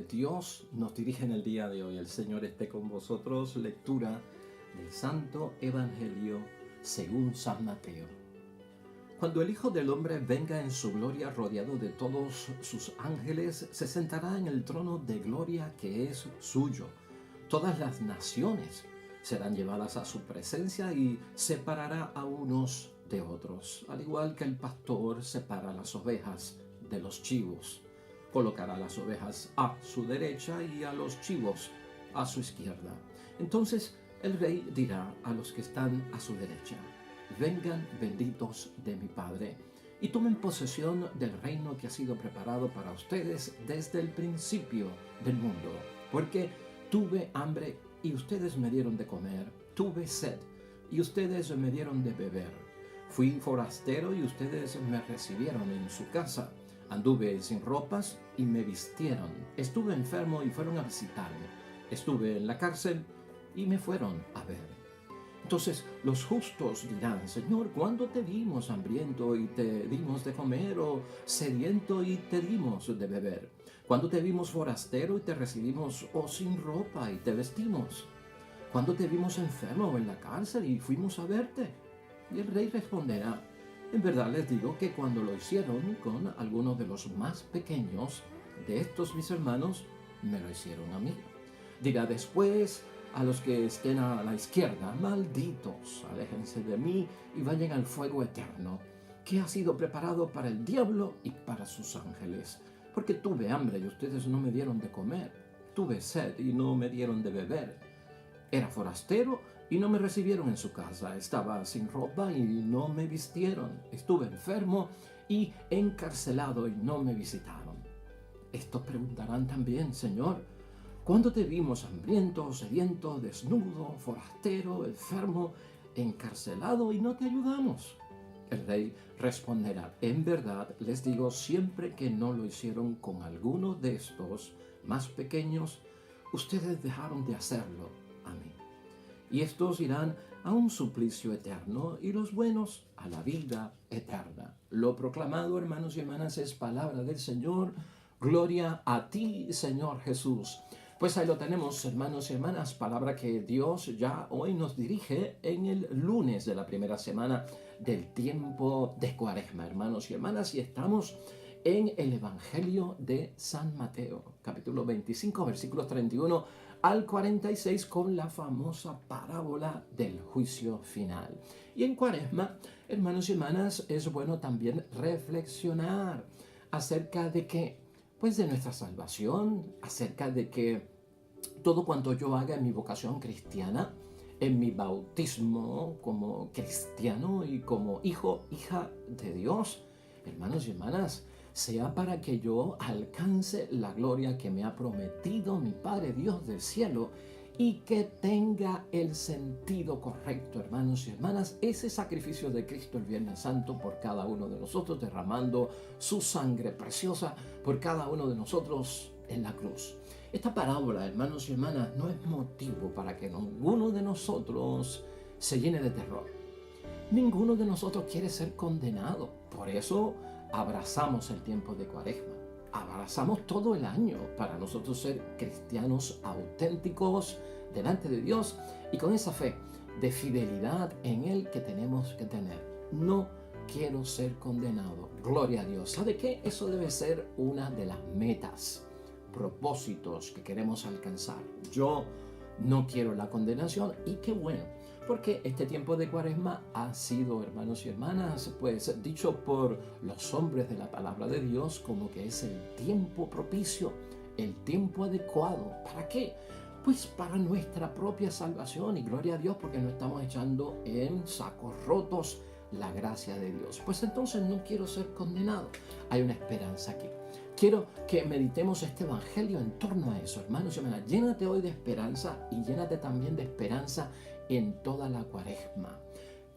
Dios nos dirige en el día de hoy. El Señor esté con vosotros. Lectura del Santo Evangelio según San Mateo. Cuando el Hijo del Hombre venga en su gloria rodeado de todos sus ángeles, se sentará en el trono de gloria que es suyo. Todas las naciones serán llevadas a su presencia y separará a unos de otros, al igual que el pastor separa las ovejas de los chivos. Colocará las ovejas a su derecha y a los chivos a su izquierda. Entonces el rey dirá a los que están a su derecha: vengan benditos de mi Padre, y tomen posesión del reino que ha sido preparado para ustedes desde el principio del mundo. Porque tuve hambre y ustedes me dieron de comer, tuve sed y ustedes me dieron de beber, fui forastero y ustedes me recibieron en su casa, anduve sin ropas y me vistieron, estuve enfermo y fueron a visitarme, estuve en la cárcel y me fueron a ver. Entonces los justos dirán: Señor, ¿cuándo te vimos hambriento y te dimos de comer, o sediento y te dimos de beber? ¿Cuándo te vimos forastero y te recibimos, o sin ropa y te vestimos? ¿Cuándo te vimos enfermo o en la cárcel y fuimos a verte? Y el rey responderá: en verdad les digo que cuando lo hicieron con algunos de los más pequeños de estos mis hermanos, me lo hicieron a mí. Dirá después a los que estén a la izquierda: malditos, aléjense de mí y vayan al fuego eterno, que ha sido preparado para el diablo y para sus ángeles. Porque tuve hambre y ustedes no me dieron de comer, tuve sed y no me dieron de beber, era forastero y no me recibieron en su casa, estaba sin ropa y no me vistieron, estuve enfermo y encarcelado y no me visitaron. Estos preguntarán también: Señor, ¿cuándo te vimos hambriento, sediento, desnudo, forastero, enfermo, encarcelado y no te ayudamos? El rey responderá: en verdad les digo, siempre que no lo hicieron con alguno de estos más pequeños, ustedes dejaron de hacerlo a mí. Y estos irán a un suplicio eterno y los buenos a la vida eterna. Lo proclamado, hermanos y hermanas, es palabra del Señor. Gloria a ti, Señor Jesús. Pues ahí lo tenemos, hermanos y hermanas, palabra que Dios ya hoy nos dirige en el lunes de la primera semana del tiempo de Cuaresma, hermanos y hermanas, y estamos en el Evangelio de San Mateo, capítulo 25, versículos 31 al 46, con la famosa parábola del juicio final. Y en Cuaresma, hermanos y hermanas, es bueno también reflexionar acerca de que, pues, de nuestra salvación, acerca de que todo cuanto yo haga en mi vocación cristiana, en mi bautismo como cristiano y como hijo, hija de Dios, hermanos y hermanas, sea para que yo alcance la gloria que me ha prometido mi Padre Dios del cielo, y que tenga el sentido correcto, hermanos y hermanas, ese sacrificio de Cristo el Viernes Santo por cada uno de nosotros, derramando su sangre preciosa por cada uno de nosotros en la cruz. Esta parábola, hermanos y hermanas, no es motivo para que ninguno de nosotros se llene de terror. Ninguno de nosotros quiere ser condenado. Por eso abrazamos el tiempo de Cuaresma. Abrazamos todo el año para nosotros ser cristianos auténticos delante de Dios y con esa fe de fidelidad en Él que tenemos que tener. No quiero ser condenado. Gloria a Dios. ¿Sabe qué? Eso debe ser una de las metas, propósitos que queremos alcanzar. Yo no quiero la condenación, y qué bueno, porque este tiempo de Cuaresma ha sido, hermanos y hermanas, pues dicho por los hombres de la palabra de Dios como que es el tiempo propicio, el tiempo adecuado. ¿Para qué? Pues para nuestra propia salvación, y gloria a Dios porque no estamos echando en sacos rotos la gracia de Dios. Pues entonces no quiero ser condenado. Hay una esperanza aquí. Quiero que meditemos este evangelio en torno a eso, hermanos y hermanas. Llénate hoy de esperanza y llénate también de esperanza en toda la Cuaresma.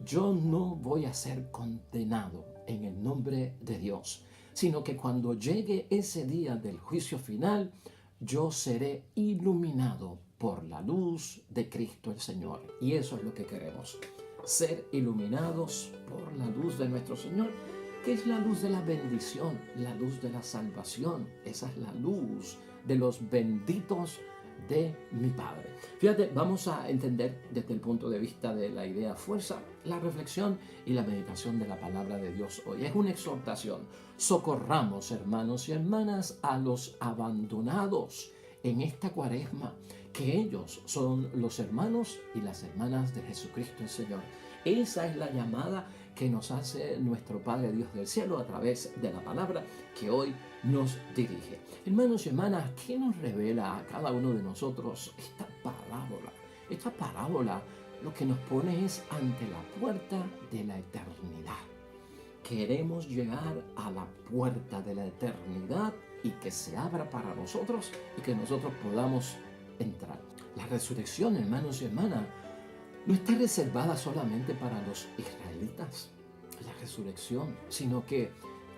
Yo no voy a ser condenado en el nombre de Dios, sino que cuando llegue ese día del juicio final, yo seré iluminado por la luz de Cristo el Señor. Y eso es lo que queremos, ser iluminados por la luz de nuestro Señor, ¿Qué es la luz de la bendición? La luz de la salvación. Esa es la luz de los benditos de mi Padre. Fíjate, vamos a entender desde el punto de vista de la idea fuerza, la reflexión y la meditación de la palabra de Dios hoy. Es una exhortación. Socorramos, hermanos y hermanas, a los abandonados en esta cuaresma, que ellos son los hermanos y las hermanas de Jesucristo el Señor. Esa es la llamada que nos hace nuestro Padre Dios del cielo a través de la palabra que hoy nos dirige. Hermanos y hermanas, ¿qué nos revela a cada uno de nosotros esta parábola? Esta parábola lo que nos pone es ante la puerta de la eternidad. Queremos llegar a la puerta de la eternidad y que se abra para nosotros y que nosotros podamos entrar. La resurrección, hermanos y hermanas, no está reservada solamente para los israelitas, la resurrección, sino que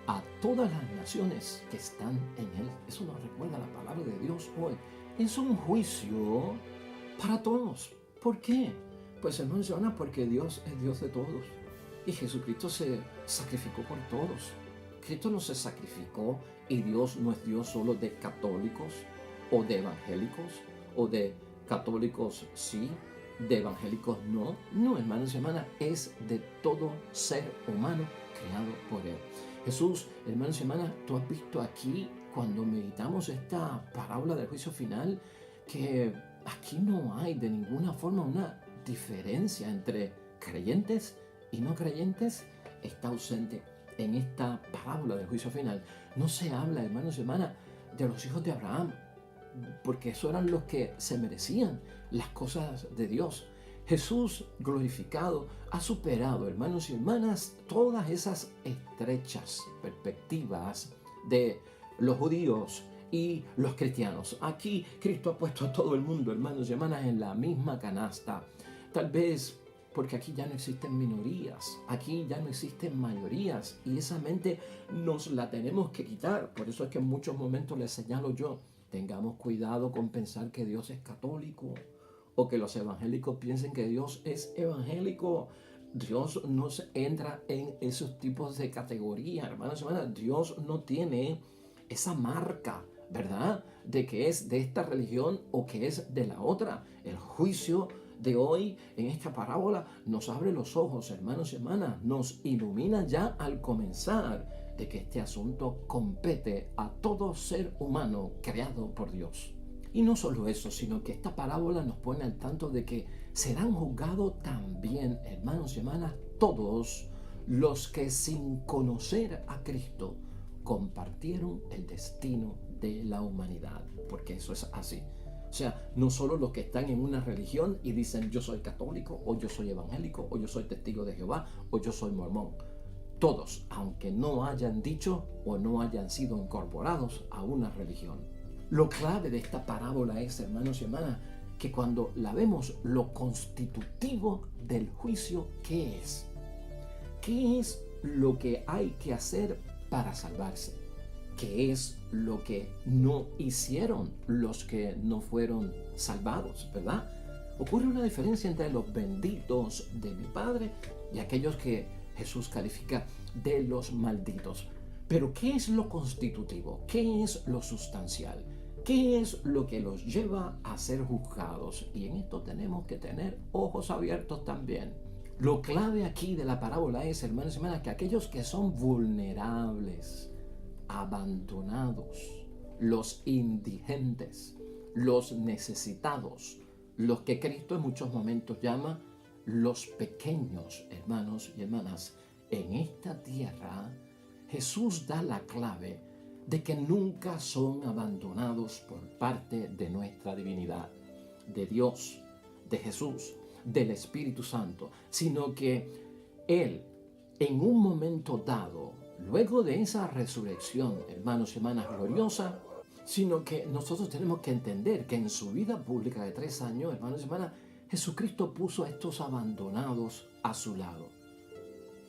a todas las naciones que están en él. Eso nos recuerda la palabra de Dios hoy. Es un juicio para todos. ¿Por qué? Pues hermanos y hermanas, porque Dios es Dios de todos. Y Jesucristo se sacrificó por todos. Cristo no se sacrificó y Dios no es Dios solo de católicos o de evangélicos o de católicos sí, de evangélicos no. No, hermanos y hermanas, es de todo ser humano creado por Él. Jesús, hermanos y hermanas, tú has visto aquí cuando meditamos esta parábola del juicio final que aquí no hay de ninguna forma una diferencia entre creyentes y no creyentes. Está ausente en esta parábola del juicio final. No se habla, hermanos y hermanas, de los hijos de Abraham, porque esos eran los que se merecían las cosas de Dios. Jesús glorificado ha superado, hermanos y hermanas, todas esas estrechas perspectivas de los judíos y los cristianos. Aquí Cristo ha puesto a todo el mundo, hermanos y hermanas, en la misma canasta. Tal vez porque aquí ya no existen minorías, aquí ya no existen mayorías, y esa mente nos la tenemos que quitar. Por eso es que en muchos momentos les señalo yo, tengamos cuidado con pensar que Dios es católico o que los evangélicos piensen que Dios es evangélico. Dios no se entra en esos tipos de categorías, hermanos y hermanas. Dios no tiene esa marca, ¿verdad?, de que es de esta religión o que es de la otra. El juicio de hoy en esta parábola nos abre los ojos, hermanos y hermanas, nos ilumina ya al comenzar de que este asunto compete a todo ser humano creado por Dios. Y no solo eso, sino que esta parábola nos pone al tanto de que serán juzgados también, hermanos y hermanas, todos los que sin conocer a Cristo compartieron el destino de la humanidad, porque eso es así. O sea, no solo los que están en una religión y dicen yo soy católico, o yo soy evangélico, o yo soy testigo de Jehová, o yo soy mormón. Todos, aunque no hayan dicho o no hayan sido incorporados a una religión. Lo clave de esta parábola es, hermanos y hermanas, que cuando la vemos, lo constitutivo del juicio, ¿qué es? ¿Qué es lo que hay que hacer para salvarse? ¿Qué es lo que no hicieron los que no fueron salvados, verdad? Ocurre una diferencia entre los benditos de mi Padre y aquellos que Jesús califica de los malditos. Pero ¿qué es lo constitutivo? ¿Qué es lo sustancial? ¿Qué es lo que los lleva a ser juzgados? Y en esto tenemos que tener ojos abiertos también. Lo clave aquí de la parábola es, hermanos y hermanas, que aquellos que son vulnerables, abandonados, los indigentes, los necesitados, los que Cristo en muchos momentos llama los pequeños, hermanos y hermanas, en esta tierra, Jesús da la clave de que nunca son abandonados por parte de nuestra divinidad, de Dios, de Jesús, del Espíritu Santo, sino que Él, en un momento dado, luego de esa resurrección, hermanos y hermanas, gloriosa, sino que nosotros tenemos que entender que en su vida pública de 3 años, hermanos y hermanas, Jesucristo puso a estos abandonados a su lado.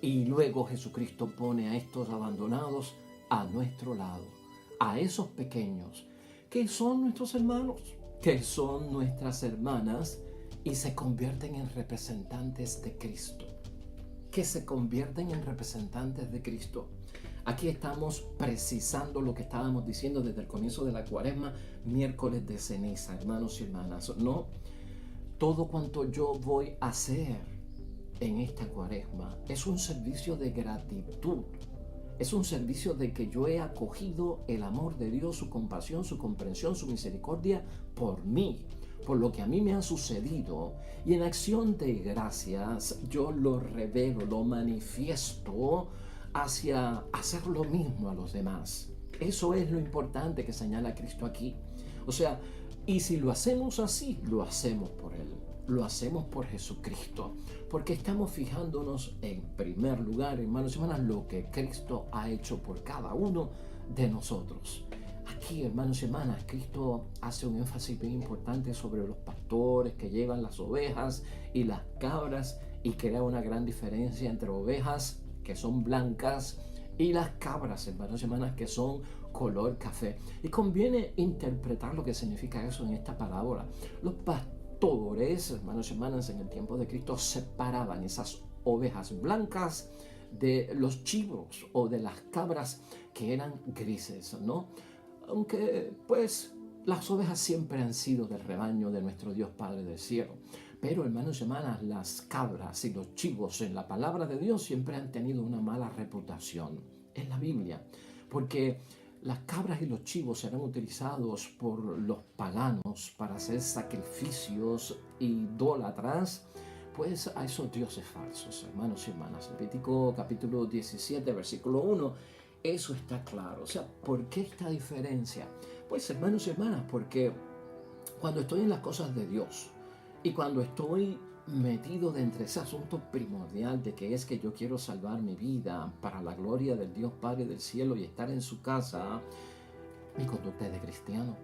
Y luego Jesucristo pone a estos abandonados a nuestro lado, a esos pequeños, que son nuestros hermanos, que son nuestras hermanas, y se convierten en representantes de Cristo. que se convierten en representantes de Cristo. Aquí estamos precisando lo que estábamos diciendo desde el comienzo de la Cuaresma, miércoles de ceniza, hermanos y hermanas. No, todo cuanto yo voy a hacer en esta Cuaresma es un servicio de gratitud. Es un servicio de que yo he acogido el amor de Dios, su compasión, su comprensión, su misericordia por mí, por lo que a mí me ha sucedido. Y en acción de gracias yo lo revelo, lo manifiesto hacia hacer lo mismo a los demás. Eso es lo importante que señala Cristo aquí. O sea, y si lo hacemos así, lo hacemos por Él. Lo hacemos por Jesucristo, porque estamos fijándonos en primer lugar, hermanos y hermanas, lo que Cristo ha hecho por cada uno de nosotros. Aquí, hermanos y hermanas, Cristo hace un énfasis bien importante sobre los pastores que llevan las ovejas y las cabras y crea una gran diferencia entre ovejas que son blancas y las cabras, hermanos y hermanas, que son color café. Y conviene interpretar lo que significa eso en esta parábola. Los pastores, hermanos y hermanas, en el tiempo de Cristo separaban esas ovejas blancas de los chivos o de las cabras que eran grises, ¿no? Aunque pues las ovejas siempre han sido del rebaño de nuestro Dios Padre del cielo. Pero, hermanos y hermanas, las cabras y los chivos en la palabra de Dios siempre han tenido una mala reputación en la Biblia, porque las cabras y los chivos eran utilizados por los paganos para hacer sacrificios idólatras, pues a esos dioses falsos, hermanos y hermanas. Levítico capítulo 17, versículo 1, eso está claro. O sea, ¿por qué esta diferencia? Pues, hermanos y hermanas, porque cuando estoy en las cosas de Dios y cuando estoy metido dentro de ese asunto primordial de que es que yo quiero salvar mi vida para la gloria del Dios Padre del cielo y estar en su casa, mi conducta es de cristiano.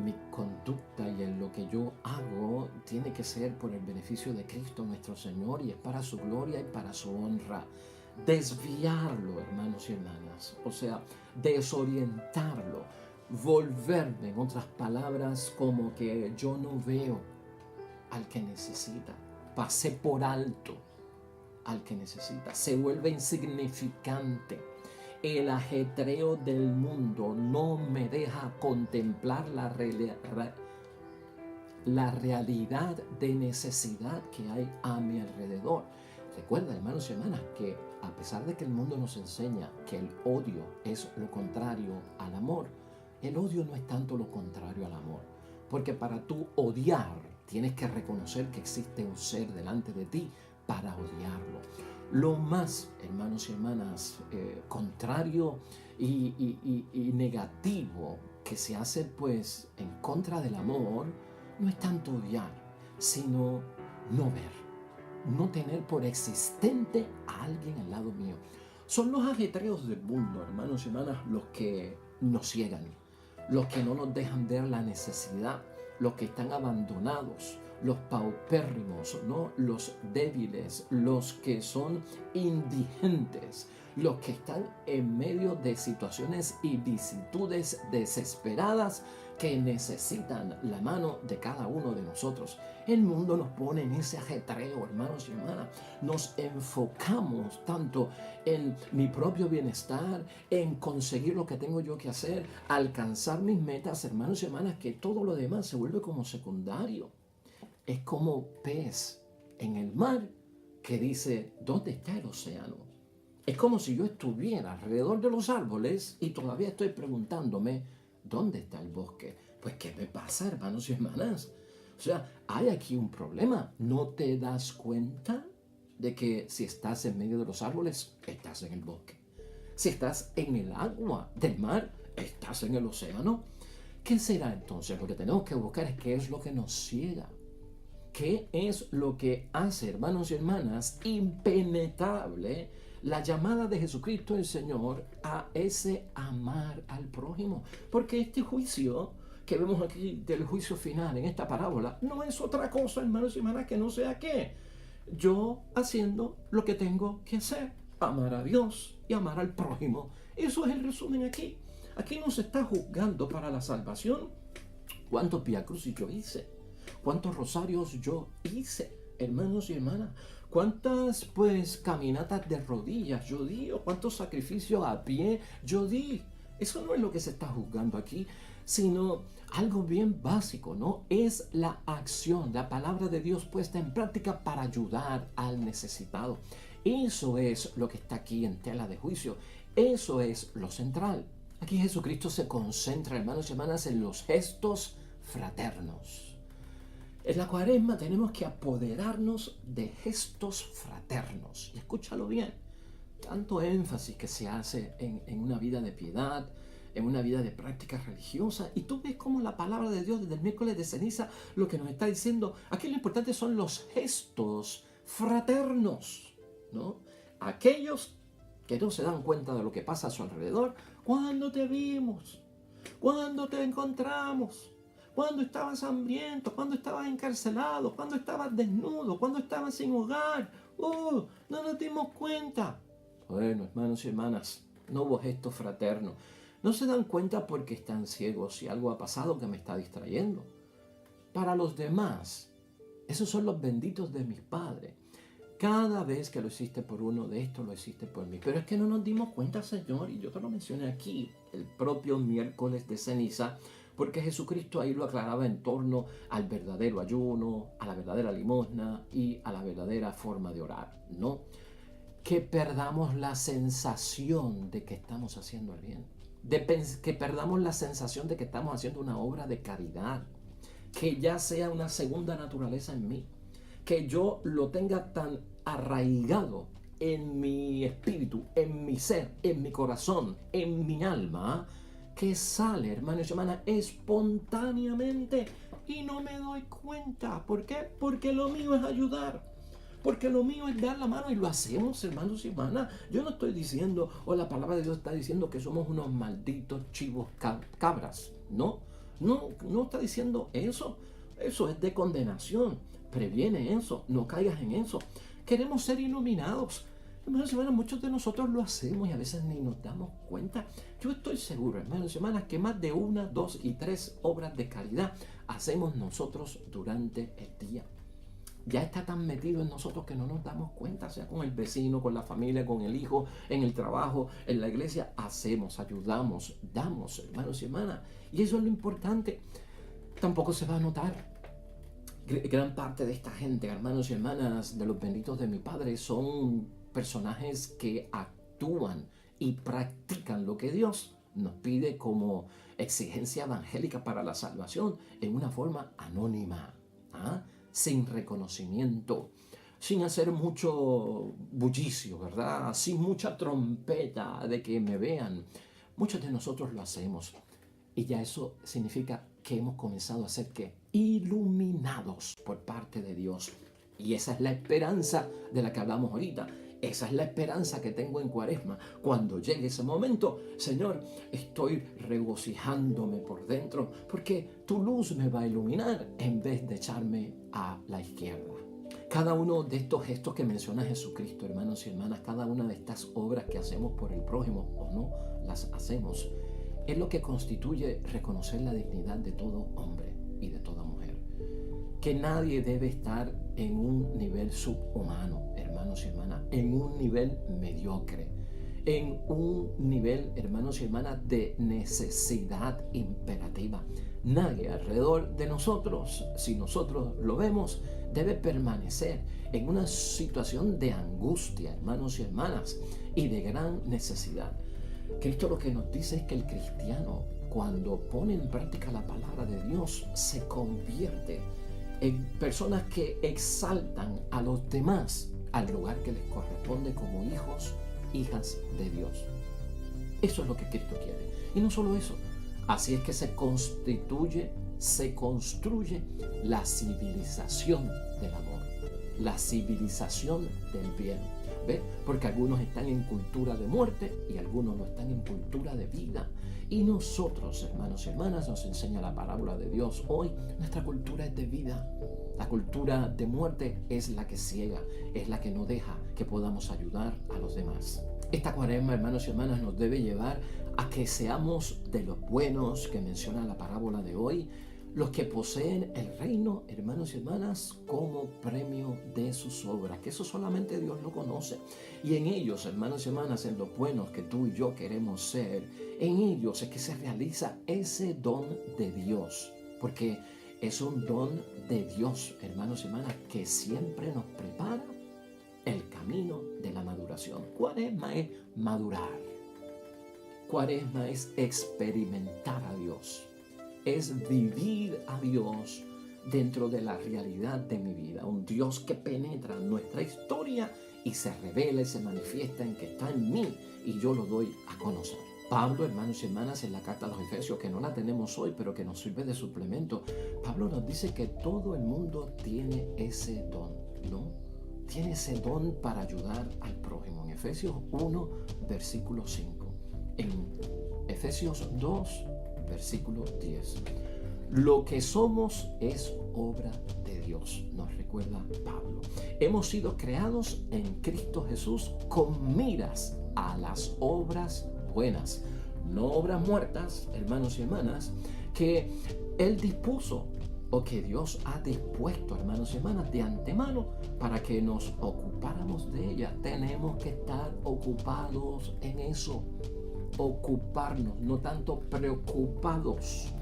Mi conducta y en lo que yo hago tiene que ser por el beneficio de Cristo nuestro Señor y es para su gloria y para su honra. Desviarlo, hermanos y hermanas, o sea, desorientarlo, volverme, en otras palabras, como que yo no veo al que necesita, pasé por alto al que necesita, se vuelve insignificante. El ajetreo del mundo no me deja contemplar la realidad de necesidad que hay a mi alrededor. Recuerda, hermanos y hermanas, que a pesar de que el mundo nos enseña que el odio es lo contrario al amor, el odio no es tanto lo contrario al amor, porque para tú odiar tienes que reconocer que existe un ser delante de ti para odiarlo. Lo más, hermanos y hermanas, contrario y negativo que se hace pues en contra del amor no es tanto odiar, sino no ver, no tener por existente a alguien al lado mío. Son los ajetreos del mundo, hermanos y hermanas, los que nos ciegan, los que no nos dejan ver la necesidad, los que están abandonados, los paupérrimos, ¿no? Los débiles, los que son indigentes, los que están en medio de situaciones y vicisitudes desesperadas que necesitan la mano de cada uno de nosotros. El mundo nos pone en ese ajetreo, hermanos y hermanas. Nos enfocamos tanto en mi propio bienestar, en conseguir lo que tengo yo que hacer, alcanzar mis metas, hermanos y hermanas, que todo lo demás se vuelve como secundario. Es como pez en el mar que dice, ¿dónde está el océano? Es como si yo estuviera alrededor de los árboles y todavía estoy preguntándome, ¿dónde está el bosque? Pues, ¿qué me pasa, hermanos y hermanas? O sea, hay aquí un problema. ¿No te das cuenta de que si estás en medio de los árboles, estás en el bosque? Si estás en el agua del mar, estás en el océano. ¿Qué será entonces? Lo que tenemos que buscar es qué es lo que nos ciega. ¿Qué es lo que hace, hermanos y hermanas, impenetrable la llamada de Jesucristo el Señor a ese amar al prójimo? Porque este juicio que vemos aquí del juicio final en esta parábola no es otra cosa, hermanos y hermanas, que no sea que yo haciendo lo que tengo que hacer, amar a Dios y amar al prójimo. Eso es el resumen aquí. Aquí no se está juzgando para la salvación cuántos viacrucis yo hice, cuántos rosarios yo hice, hermanos y hermanas, ¿Cuántas caminatas de rodillas yo di? ¿O cuántos sacrificios a pie yo di? Eso no es lo que se está juzgando aquí, sino algo bien básico, ¿no? Es la acción, la palabra de Dios puesta en práctica para ayudar al necesitado. Eso es lo que está aquí en tela de juicio. Eso es lo central. Aquí Jesucristo se concentra, hermanos y hermanas, en los gestos fraternos. En la Cuaresma tenemos que apoderarnos de gestos fraternos. Y escúchalo bien, tanto énfasis que se hace en una vida de piedad, en una vida de práctica religiosa. Y tú ves cómo la palabra de Dios desde el miércoles de ceniza lo que nos está diciendo, aquí lo importante son los gestos fraternos, ¿no? Aquellos que no se dan cuenta de lo que pasa a su alrededor. ¿Cuándo te vimos? ¿Cuándo te encontramos? ¿Cuándo estabas hambriento? ¿Cuándo estabas encarcelado? ¿Cuándo estabas desnudo? ¿Cuándo estabas sin hogar? No nos dimos cuenta. Bueno, hermanos y hermanas, no hubo gestos fraternos. No se dan cuenta porque están ciegos si algo ha pasado que me está distrayendo. Para los demás, esos son los benditos de mis padres. Cada vez que lo hiciste por uno de estos, lo hiciste por mí. Pero es que no nos dimos cuenta, Señor, y yo te lo mencioné aquí, el propio miércoles de ceniza, porque Jesucristo ahí lo aclaraba en torno al verdadero ayuno, a la verdadera limosna y a la verdadera forma de orar, ¿no? Que perdamos la sensación de que estamos haciendo el bien, que perdamos la sensación de que estamos haciendo una obra de caridad, que ya sea una segunda naturaleza en mí, que yo lo tenga tan arraigado en mi espíritu, en mi ser, en mi corazón, en mi alma, que sale, hermanos y hermanas, espontáneamente y no me doy cuenta. ¿Por qué? Porque lo mío es ayudar. Porque lo mío es dar la mano y lo hacemos, hermanos y hermanas. Yo no estoy diciendo, o la palabra de Dios está diciendo que somos unos malditos chivos cabras. No está diciendo eso. Eso es de condenación. Previene eso, no caigas en eso. Queremos ser iluminados. Hermanos y hermanas, muchos de nosotros lo hacemos y a veces ni nos damos cuenta. Yo estoy seguro, hermanos y hermanas, que más de 1, 2 y 3 obras de caridad hacemos nosotros durante el día. Ya está tan metido en nosotros que no nos damos cuenta, sea con el vecino, con la familia, con el hijo, en el trabajo, en la iglesia. Hacemos, ayudamos, damos, hermanos y hermanas. Y eso es lo importante. Tampoco se va a notar. Gran parte de esta gente, hermanos y hermanas, de los benditos de mi Padre, son personajes que actúan y practican lo que Dios nos pide como exigencia evangélica para la salvación en una forma anónima, sin reconocimiento, sin hacer mucho bullicio, ¿verdad? Sin mucha trompeta de que me vean. Muchos de nosotros lo hacemos y ya eso significa que hemos comenzado a ser iluminados por parte de Dios. Y esa es la esperanza de la que hablamos ahorita. Esa es la esperanza que tengo en Cuaresma. Cuando llegue ese momento, Señor, estoy regocijándome por dentro porque tu luz me va a iluminar en vez de echarme a la izquierda. Cada uno de estos gestos que menciona Jesucristo, hermanos y hermanas, cada una de estas obras que hacemos por el prójimo o no las hacemos, es lo que constituye reconocer la dignidad de todo hombre y de toda mujer. Que nadie debe estar en un nivel subhumano, hermanos y hermanas, en un nivel mediocre, en un nivel, hermanos y hermanas, de necesidad imperativa. Nadie alrededor de nosotros, si nosotros lo vemos, debe permanecer en una situación de angustia, hermanos y hermanas, y de gran necesidad. Cristo lo que nos dice es que el cristiano, cuando pone en práctica la palabra de Dios, se convierte en personas que exaltan a los demás al lugar que les corresponde como hijos, hijas de Dios. Eso es lo que Cristo quiere. Y no solo eso, así es que se construye la civilización del amor, la civilización del bien. ¿Ve? Porque algunos están en cultura de muerte y algunos no están en cultura de vida. Y nosotros, hermanos y hermanas, nos enseña la parábola de Dios hoy, nuestra cultura es de vida. La cultura de muerte es la que ciega, es la que no deja que podamos ayudar a los demás. Esta Cuaresma, hermanos y hermanas, nos debe llevar a que seamos de los buenos que menciona la parábola de hoy, los que poseen el reino, hermanos y hermanas, como premio de sus obras, que eso solamente Dios lo conoce. Y en ellos, hermanos y hermanas, en los buenos que tú y yo queremos ser, en ellos es que se realiza ese don de Dios, porque es un don de Dios, hermanos y hermanas, que siempre nos prepara el camino de la maduración. Cuaresma es madurar. Cuaresma es experimentar a Dios. Es vivir a Dios dentro de la realidad de mi vida. Un Dios que penetra nuestra historia y se revela y se manifiesta en que está en mí y yo lo doy a conocer. Pablo, hermanos y hermanas, en la carta a los Efesios, que no la tenemos hoy, pero que nos sirve de suplemento, Pablo nos dice que todo el mundo tiene ese don, ¿no? Tiene ese don para ayudar al prójimo. En Efesios 1, versículo 5. En Efesios 2, versículo 10. Lo que somos es obra de Dios, nos recuerda Pablo. Hemos sido creados en Cristo Jesús con miras a las obras buenas, no obras muertas, hermanos y hermanas, que Él dispuso o que Dios ha dispuesto, hermanos y hermanas, de antemano para que nos ocupáramos de ellas. Tenemos que estar ocupados en eso. Ocuparnos, no tanto preocupados.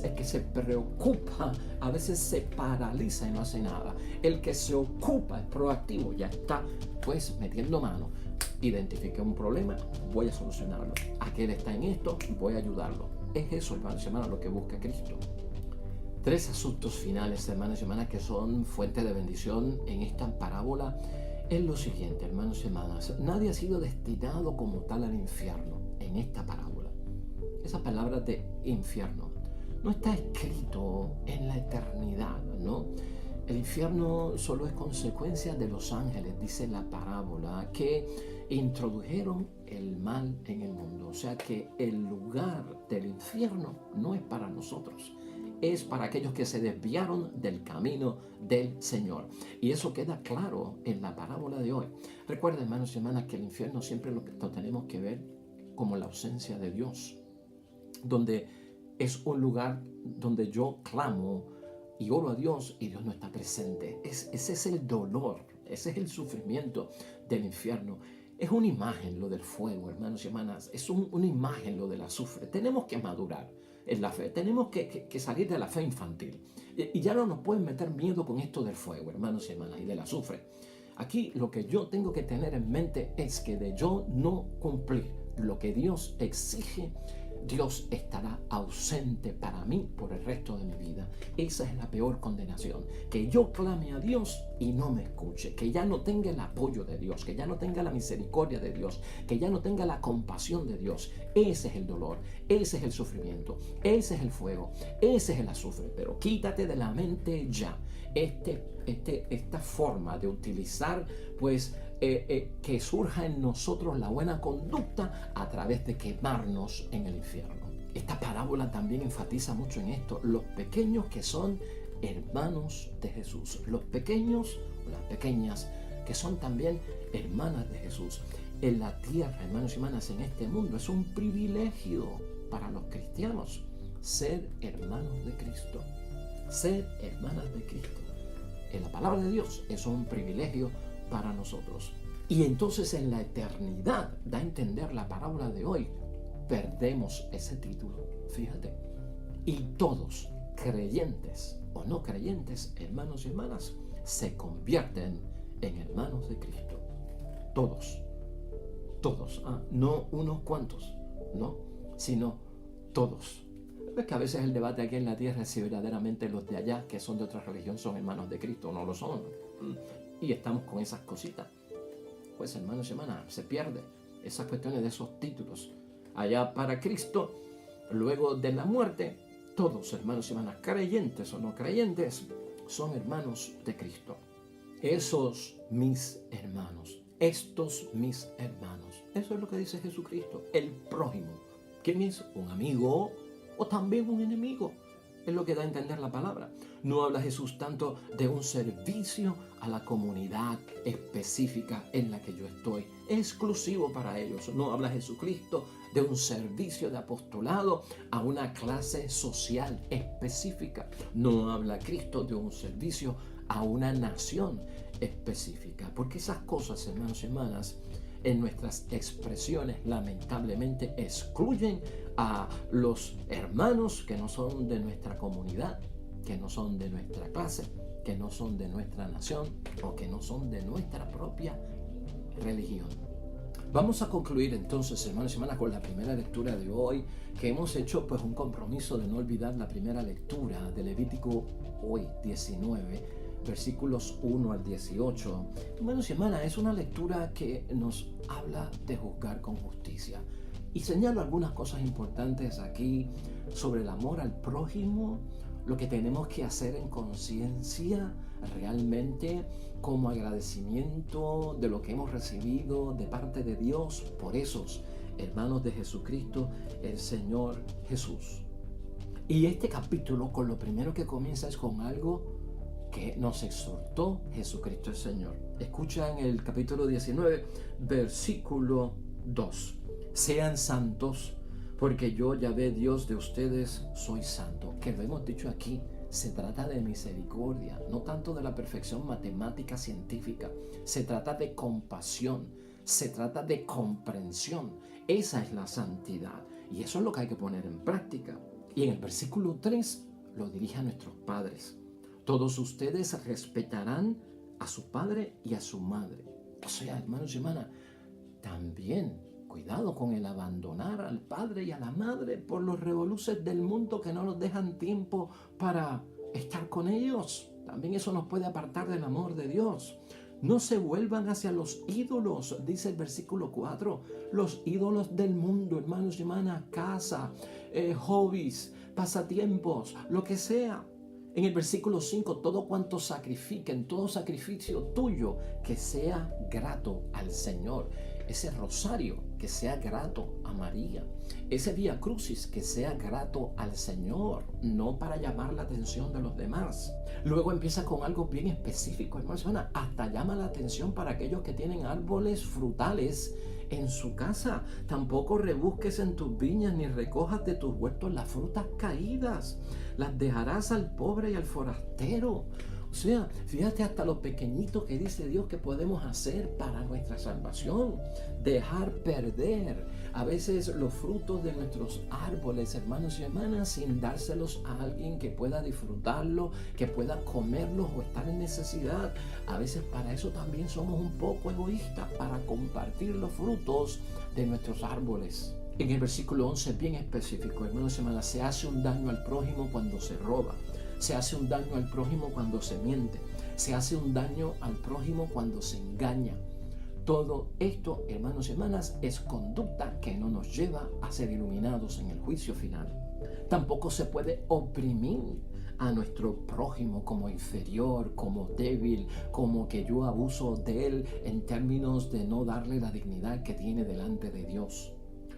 El que se preocupa a veces se paraliza y no hace nada. El que se ocupa es proactivo, ya está pues metiendo mano. Identifiqué un problema, voy a solucionarlo. Aquel está en esto, voy a ayudarlo. Es eso, hermanos y hermanas, lo que busca Cristo. 3 asuntos finales, hermanos y hermanas, que son fuente de bendición en esta parábola. Es lo siguiente, hermanos y hermanas. Nadie ha sido destinado como tal al infierno en esta parábola. Esa palabra de infierno no está escrito en la eternidad, ¿no? El infierno solo es consecuencia de los ángeles, dice la parábola, que introdujeron el mal en el mundo. O sea que el lugar del infierno no es para nosotros, es para aquellos que se desviaron del camino del Señor. Y eso queda claro en la parábola de hoy. Recuerden, hermanos y hermanas, que el infierno siempre lo tenemos que ver como la ausencia de Dios, donde es un lugar donde yo clamo y oro a Dios y Dios no está presente. Ese es el dolor, ese es el sufrimiento del infierno. Es una imagen lo del fuego, hermanos y hermanas, es una imagen lo del azufre. Tenemos que madurar en la fe, tenemos que salir de la fe infantil. Y ya no nos pueden meter miedo con esto del fuego, hermanos y hermanas, y del azufre. Aquí lo que yo tengo que tener en mente es que de yo no cumplir lo que Dios exige, Dios estará ausente para mí por el resto de mi vida. Esa es la peor condenación. Que yo clame a Dios y no me escuche. Que ya no tenga el apoyo de Dios. Que ya no tenga la misericordia de Dios. Que ya no tenga la compasión de Dios. Ese es el dolor. Ese es el sufrimiento. Ese es el fuego. Ese es el azufre. Pero quítate de la mente ya esta forma de utilizar pues que surja en nosotros la buena conducta a través de quemarnos en el infierno. Esta parábola también enfatiza mucho en esto, los pequeños que son hermanos de Jesús, los pequeños o las pequeñas que son también hermanas de Jesús. En la tierra, hermanos y hermanas, en este mundo es un privilegio para los cristianos ser hermanos de Cristo, ser hermanas de Cristo. En la palabra de Dios es un privilegio para nosotros. Y entonces en la eternidad, da a entender la parábola de hoy, perdemos ese título, fíjate. Y todos, creyentes o no creyentes, hermanos y hermanas, se convierten en hermanos de Cristo. Todos, no unos cuantos, no, sino todos. Es que a veces el debate aquí en la tierra es si verdaderamente los de allá, que son de otra religión, son hermanos de Cristo o no lo son. Y estamos con esas cositas. Pues hermanos y hermanas, se pierde esas cuestiones de esos títulos. Allá para Cristo, luego de la muerte, todos hermanos y hermanas, creyentes o no creyentes, son hermanos de Cristo. Esos mis hermanos, estos mis hermanos. Eso es lo que dice Jesucristo, el prójimo. ¿Quién es? Un amigo o también un enemigo. Es lo que da a entender la palabra. No habla Jesús tanto de un servicio a la comunidad específica en la que yo estoy, exclusivo para ellos. No habla Jesucristo de un servicio de apostolado a una clase social específica. No habla Cristo de un servicio a una nación específica. Porque esas cosas, hermanos y hermanas, en nuestras expresiones lamentablemente excluyen a los hermanos que no son de nuestra comunidad, que no son de nuestra clase, que no son de nuestra nación o que no son de nuestra propia religión. Vamos a concluir entonces, hermanos y hermanas, con la primera lectura de hoy, que hemos hecho pues un compromiso de no olvidar la primera lectura de Levítico hoy 19, versículos 1 al 18. Hermanos y hermanas, es una lectura que nos habla de juzgar con justicia. Y señalo algunas cosas importantes aquí sobre el amor al prójimo, lo que tenemos que hacer en conciencia realmente como agradecimiento de lo que hemos recibido de parte de Dios por esos hermanos de Jesucristo, el Señor Jesús. Y este capítulo, con lo primero que comienza es con algo que nos exhortó Jesucristo el Señor. Escucha en el capítulo 19, versículo 2. Sean santos, porque yo, Yahvé, Dios de ustedes, soy santo. Que lo hemos dicho aquí, se trata de misericordia, no tanto de la perfección matemática científica. Se trata de compasión, se trata de comprensión. Esa es la santidad y eso es lo que hay que poner en práctica. Y en el versículo 3 lo dirige a nuestros padres. Todos ustedes respetarán a su padre y a su madre. O sea, hermanos y hermanas, también cuidado con el abandonar al padre y a la madre por los revoluces del mundo que no nos dejan tiempo para estar con ellos. También eso nos puede apartar del amor de Dios. No se vuelvan hacia los ídolos, dice el versículo 4. Los ídolos del mundo, hermanos y hermanas, casa, hobbies, pasatiempos, lo que sea. En el versículo 5, todo cuanto sacrifiquen, todo sacrificio tuyo, que sea grato al Señor. Ese rosario, que sea grato a María. Ese Vía Crucis, que sea grato al Señor, no para llamar la atención de los demás. Luego empieza con algo bien específico, hermanos, hasta llama la atención para aquellos que tienen árboles frutales en su casa. Tampoco rebusques en tus viñas ni recojas de tus huertos las frutas caídas. Las dejarás al pobre y al forastero. O sea, fíjate hasta lo pequeñito que dice Dios que podemos hacer para nuestra salvación. Dejar perder a veces los frutos de nuestros árboles, hermanos y hermanas, sin dárselos a alguien que pueda disfrutarlo, que pueda comerlos o estar en necesidad. A veces para eso también somos un poco egoístas, para compartir los frutos de nuestros árboles. En el versículo 11, bien específico, hermanos y hermanas, se hace un daño al prójimo cuando se roba. Se hace un daño al prójimo cuando se miente. Se hace un daño al prójimo cuando se engaña. Todo esto, hermanos y hermanas, es conducta que no nos lleva a ser iluminados en el juicio final. Tampoco se puede oprimir a nuestro prójimo como inferior, como débil, como que yo abuso de él en términos de no darle la dignidad que tiene delante de Dios.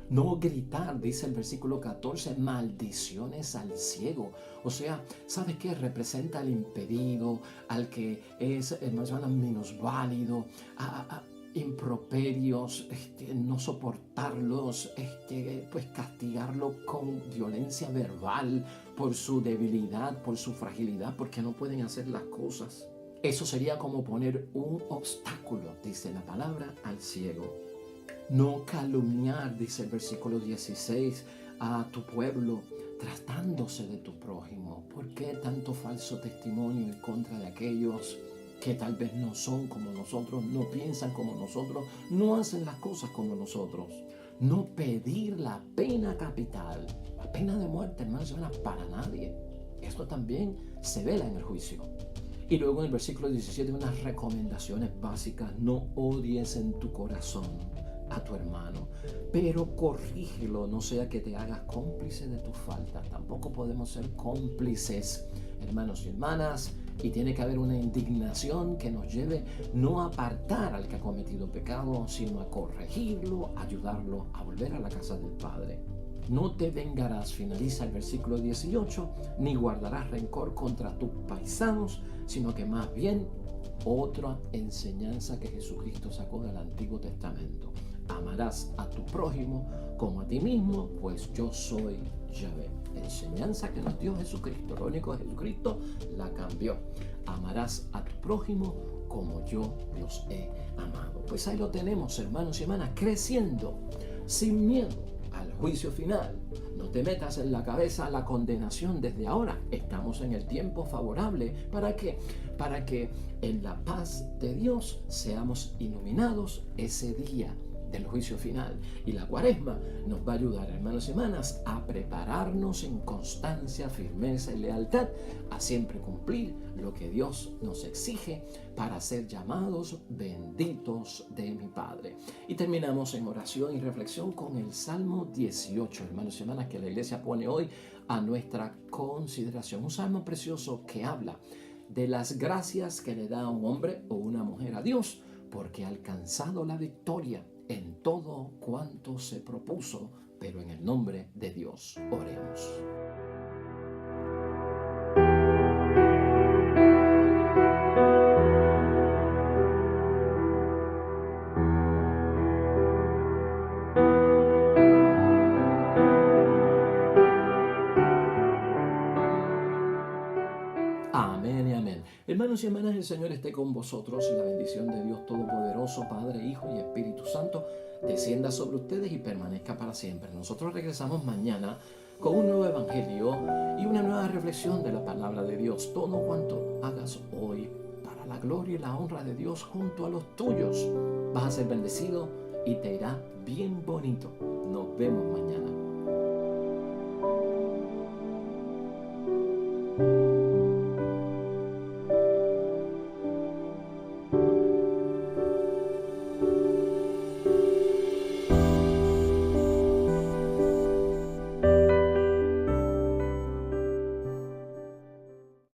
No gritar, dice el versículo 14, maldiciones al ciego. O sea, ¿sabes qué? Representa al impedido, al que es, hermanos, minusválido, improperios, no soportarlos, pues castigarlo con violencia verbal por su debilidad, por su fragilidad, porque no pueden hacer las cosas. Eso sería como poner un obstáculo, dice la palabra, al ciego. No calumniar, dice el versículo 16, a tu pueblo tratándose de tu prójimo. ¿Por qué tanto falso testimonio en contra de aquellos que tal vez no son como nosotros, no piensan como nosotros, no hacen las cosas como nosotros? No pedir la pena capital, la pena de muerte, hermanos, no es para nadie. Esto también se vela en el juicio. Y luego en el versículo 17 unas recomendaciones básicas. No odies en tu corazón a tu hermano, pero corrígelo, no sea que te hagas cómplice de tus faltas. Tampoco podemos ser cómplices, hermanos y hermanas, y tiene que haber una indignación que nos lleve no a apartar al que ha cometido pecado, sino a corregirlo, ayudarlo a volver a la casa del Padre. No te vengarás, finaliza el versículo 18, ni guardarás rencor contra tus paisanos, sino que más bien otra enseñanza que Jesucristo sacó del Antiguo Testamento. Amarás a tu prójimo como a ti mismo, pues yo soy Yahvé. Enseñanza que nos dio Jesucristo. Lo único que Jesucristo la cambió. Amarás a tu prójimo como yo los he amado. Pues ahí lo tenemos, hermanos y hermanas, creciendo sin miedo al juicio final. No te metas en la cabeza la condenación desde ahora. Estamos en el tiempo favorable. ¿Para qué? Para que en la paz de Dios seamos iluminados ese día del juicio final. Y la Cuaresma nos va a ayudar, hermanos y hermanas, a prepararnos en constancia, firmeza y lealtad, a siempre cumplir lo que Dios nos exige para ser llamados benditos de mi Padre. Y terminamos en oración y reflexión con el Salmo 18, hermanos y hermanas, que la iglesia pone hoy a nuestra consideración. Un salmo precioso que habla de las gracias que le da un hombre o una mujer a Dios, porque ha alcanzado la victoria en todo cuanto se propuso, pero en el nombre de Dios. Oremos. Amén y amén. Hermanos y hermanas, el Señor esté con vosotros. La bendición de Dios Todopoderoso, Padre, Hijo y Espíritu Santo, descienda sobre ustedes y permanezca para siempre. Nosotros regresamos mañana con un nuevo evangelio y una nueva reflexión de la palabra de Dios. Todo cuanto hagas hoy para la gloria y la honra de Dios junto a los tuyos, vas a ser bendecido y te irá bien bonito. Nos vemos mañana.